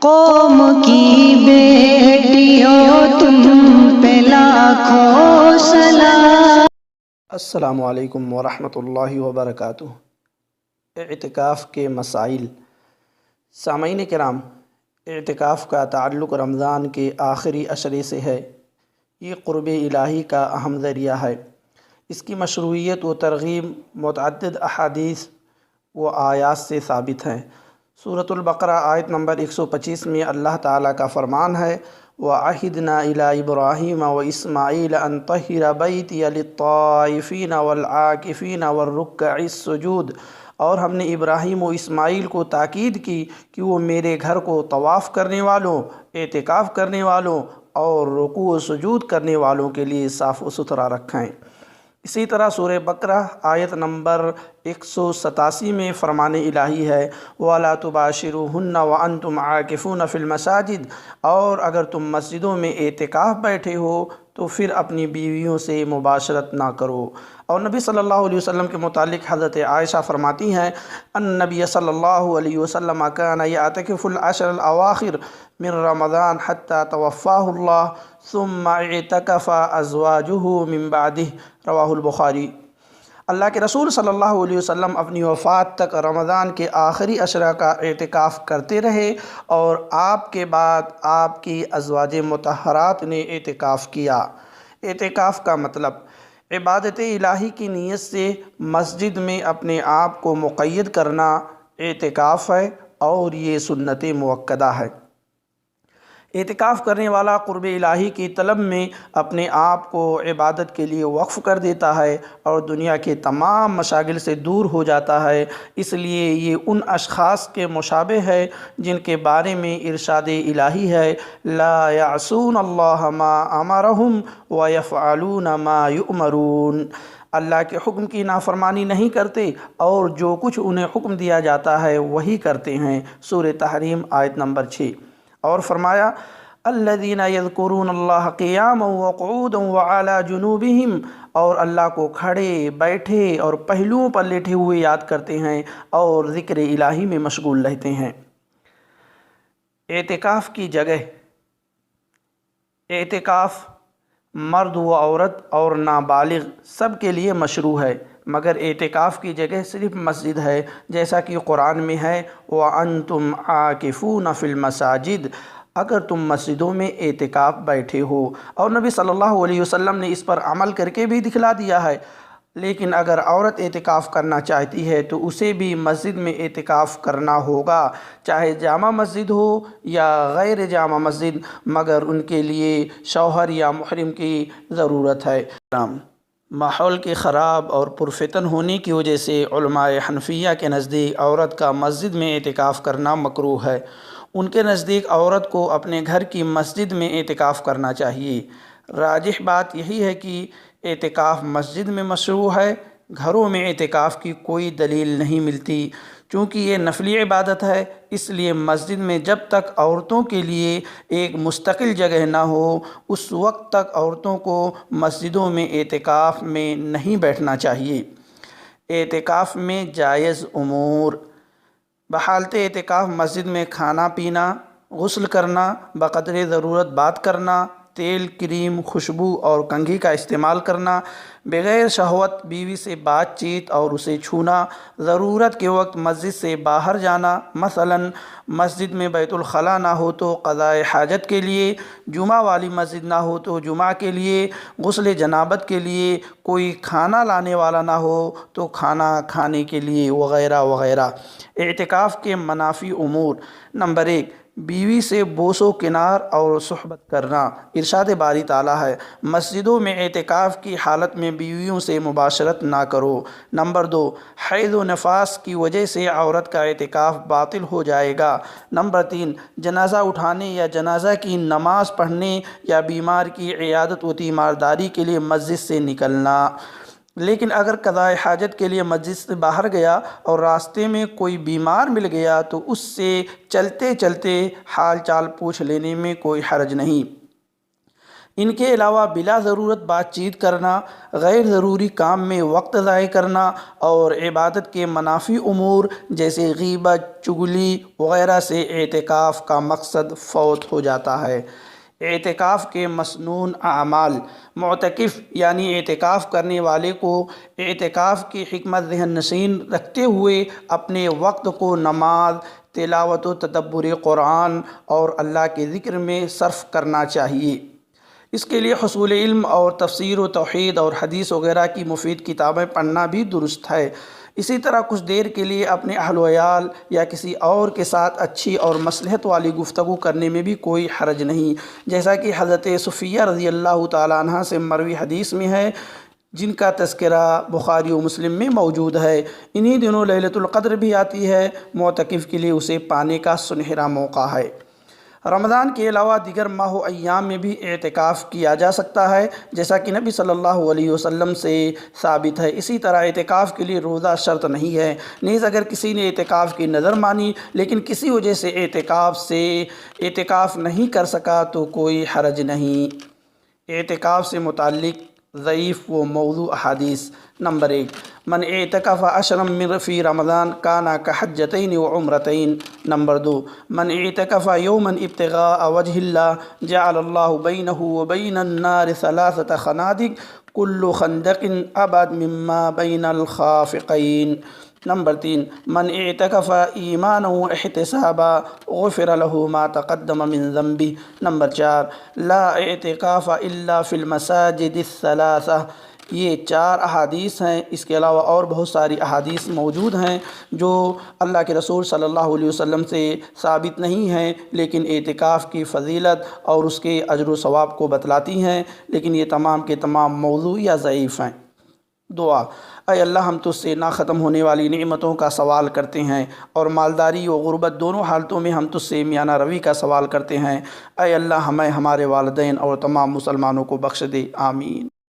قوم کی بیٹیوں تم پہ لاکھوں سلام۔ السلام علیکم ورحمۃ اللہ وبرکاتہ۔ اعتکاف کے مسائل۔ سامعین کرام، اعتکاف کا تعلق رمضان کے آخری عشرے سے ہے۔ یہ قرب الہی کا اہم ذریعہ ہے۔ اس کی مشروعیت و ترغیب متعدد احادیث و آیات سے ثابت ہیں۔ سورۃ البقرہ آیت نمبر 125 میں اللہ تعالیٰ کا فرمان ہے: وَعَهِدْنَا إِلَىٰ إِبْرَاهِيمَ وَإِسْمَاعِيلَ أَن طَهِّرَ بَيْتِيَ لِلطَّائِفِينَ وَالْعَاكِفِينَ وَالرُّكَّعِ السُّجُودِ، اور ہم نے ابراہیم و اسماعیل کو تاکید کی کہ وہ میرے گھر کو طواف کرنے والوں، اعتکاف کرنے والوں اور رکوع و سجود کرنے والوں کے لیے صاف و ستھرا رکھیں۔ اسی طرح سورہ بقرہ آیت نمبر 187 میں فرمان الہی ہے: وَلَا تُبَاشِرُوهُنَّ وَأَنْتُمْ عَاكِفُونَ فِي الْمَسَاجِدِ، اور اگر تم مسجدوں میں اعتکاف بیٹھے ہو تو پھر اپنی بیویوں سے مباشرت نہ کرو۔ اور نبی صلی اللہ علیہ وسلم کے متعلق حضرت عائشہ فرماتی ہیں: النبی صلی اللہ علیہ وسلم کان یعتکف العشر الاواخر من رمضان حتی توفاہ اللہ ثم اعتکف ازواجہ من بعدہ، رواہ البخاری۔ اللہ کے رسول صلی اللہ علیہ وسلم اپنی وفات تک رمضان کے آخری عشرہ کا اعتکاف کرتے رہے، اور آپ کے بعد آپ کی ازواج مطہرات نے اعتکاف کیا۔ اعتکاف کا مطلب عبادت الہی کی نیت سے مسجد میں اپنے آپ کو مقید کرنا اعتکاف ہے، اور یہ سنت مؤکدہ ہے۔ اعتکاف کرنے والا قرب الہی کی طلب میں اپنے آپ کو عبادت کے لیے وقف کر دیتا ہے اور دنیا کے تمام مشاغل سے دور ہو جاتا ہے۔ اس لیے یہ ان اشخاص کے مشابہ ہے جن کے بارے میں ارشاد الہی ہے: لا یعصون اللہ ما امرہم ویفعلون ما یؤمرون، اللہ کے حکم کی نافرمانی نہیں کرتے اور جو کچھ انہیں حکم دیا جاتا ہے وہی کرتے ہیں۔ سورہ تحریم آیت نمبر 6۔ اور فرمایا: الذین یذکرون اللہ قیاما وقعودا وعلی جنوبہم، اور اللہ کو کھڑے، بیٹھے اور پہلوؤں پر لیٹے ہوئے یاد کرتے ہیں اور ذکر الہی میں مشغول رہتے ہیں۔ اعتکاف کی جگہ۔ اعتکاف مرد و عورت اور نابالغ سب کے لیے مشروع ہے، مگر اعتکاف کی جگہ صرف مسجد ہے، جیسا کہ قرآن میں ہے: وَأَنْتُمْ عَاكِفُونَ فِي الْمَسَاجِدِ، اگر تم مسجدوں میں اعتکاف بیٹھے ہو۔ اور نبی صلی اللہ علیہ وسلم نے اس پر عمل کر کے بھی دکھلا دیا ہے۔ لیکن اگر عورت اعتکاف کرنا چاہتی ہے تو اسے بھی مسجد میں اعتکاف کرنا ہوگا، چاہے جامع مسجد ہو یا غیر جامع مسجد، مگر ان کے لیے شوہر یا محرم کی ضرورت ہے۔ ماحول کے خراب اور پرفتن ہونے کی وجہ سے علماء حنفیہ کے نزدیک عورت کا مسجد میں اعتکاف کرنا مکروہ ہے۔ ان کے نزدیک عورت کو اپنے گھر کی مسجد میں اعتکاف کرنا چاہیے۔ راجح بات یہی ہے کہ اعتکاف مسجد میں مشروع ہے، گھروں میں اعتکاف کی کوئی دلیل نہیں ملتی۔ چونکہ یہ نفلی عبادت ہے، اس لیے مسجد میں جب تک عورتوں کے لیے ایک مستقل جگہ نہ ہو، اس وقت تک عورتوں کو مسجدوں میں اعتکاف میں نہیں بیٹھنا چاہیے۔ اعتکاف میں جائز امور۔ بحالت اعتکاف مسجد میں کھانا پینا، غسل کرنا، بقدر ضرورت بات کرنا، تیل، کریم، خوشبو اور کنگھی کا استعمال کرنا، بغیر شہوت بیوی سے بات چیت اور اسے چھونا، ضرورت کے وقت مسجد سے باہر جانا، مثلا مسجد میں بیت الخلاء نہ ہو تو قضاء حاجت کے لیے، جمعہ والی مسجد نہ ہو تو جمعہ کے لیے، غسل جنابت کے لیے، کوئی کھانا لانے والا نہ ہو تو کھانا کھانے کے لیے، وغیرہ وغیرہ۔ اعتکاف کے منافی امور۔ نمبر 1، بیوی سے بوس و کنار اور صحبت کرنا۔ ارشاد باری تعالیٰ ہے: مسجدوں میں اعتکاف کی حالت میں بیویوں سے مباشرت نہ کرو۔ نمبر 2، حیض و نفاس کی وجہ سے عورت کا اعتکاف باطل ہو جائے گا۔ نمبر 3، جنازہ اٹھانے یا جنازہ کی نماز پڑھنے یا بیمار کی عیادت و تیمارداری کے لیے مسجد سے نکلنا۔ لیکن اگر قضاء حاجت کے لیے مسجد سے باہر گیا اور راستے میں کوئی بیمار مل گیا تو اس سے چلتے چلتے حال چال پوچھ لینے میں کوئی حرج نہیں۔ ان کے علاوہ بلا ضرورت بات چیت کرنا، غیر ضروری کام میں وقت ضائع کرنا اور عبادت کے منافی امور جیسے غیبت، چغلی وغیرہ سے اعتکاف کا مقصد فوت ہو جاتا ہے۔ اعتکاف کے مسنون اعمال: معتکف یعنی اعتکاف کرنے والے کو اعتکاف کی حکمت ذہن نشین رکھتے ہوئے اپنے وقت کو نماز، تلاوت و تدبر قرآن اور اللہ کے ذکر میں صرف کرنا چاہیے۔ اس کے لیے حصول علم اور تفسیر و توحید اور حدیث وغیرہ کی مفید کتابیں پڑھنا بھی درست ہے۔ اسی طرح کچھ دیر کے لیے اپنے اہل و عیال یا کسی اور کے ساتھ اچھی اور مصلحت والی گفتگو کرنے میں بھی کوئی حرج نہیں، جیسا کہ حضرت صفیہ رضی اللہ تعالیٰ عنہ سے مروی حدیث میں ہے، جن کا تذکرہ بخاری و مسلم میں موجود ہے۔ انہی دنوں لیلۃ القدر بھی آتی ہے، معتکف کے لیے اسے پانے کا سنہرا موقع ہے۔ رمضان کے علاوہ دیگر ماہ و ایام میں بھی اعتکاف کیا جا سکتا ہے، جیسا کہ نبی صلی اللہ علیہ وسلم سے ثابت ہے۔ اسی طرح اعتکاف کے لیے روزہ شرط نہیں ہے، نیز اگر کسی نے اعتکاف کی نظر مانی لیکن کسی وجہ سے اعتکاف نہیں کر سکا تو کوئی حرج نہیں۔ اعتکاف سے متعلق ضعیف و موضوع احادیث: نمبر 1، من اعتکف عشرا من فی رمضان کان کحجتین و عمرتین۔ نمبر 2، من اعتکف یوما ابتغاء وجہ اللہ جعل اللہ بینہ و بین النار 3 خنادق کل خندق ابعد مما بین الخافقین۔ نمبر 3، من اعتکف ایمانا و احتسابا غفر له ما تقدم من ذنبہ۔ نمبر 4، لا اعتکاف الا فی المساجد الثلاثہ۔ یہ 4 احادیث ہیں۔ اس کے علاوہ اور بہت ساری احادیث موجود ہیں جو اللہ کے رسول صلی اللہ علیہ وسلم سے ثابت نہیں ہیں، لیکن اعتکاف کی فضیلت اور اس کے اجر و ثواب کو بتلاتی ہیں، لیکن یہ تمام کے تمام موضوع یا ضعیف ہیں۔ دعا: اے اللہ، ہم تجھ سے نہ ختم ہونے والی نعمتوں کا سوال کرتے ہیں اور مالداری و غربت دونوں حالتوں میں ہم تجھ سے میانہ روی کا سوال کرتے ہیں۔ اے اللہ، ہمیں، ہمارے والدین اور تمام مسلمانوں کو بخش دے، آمین۔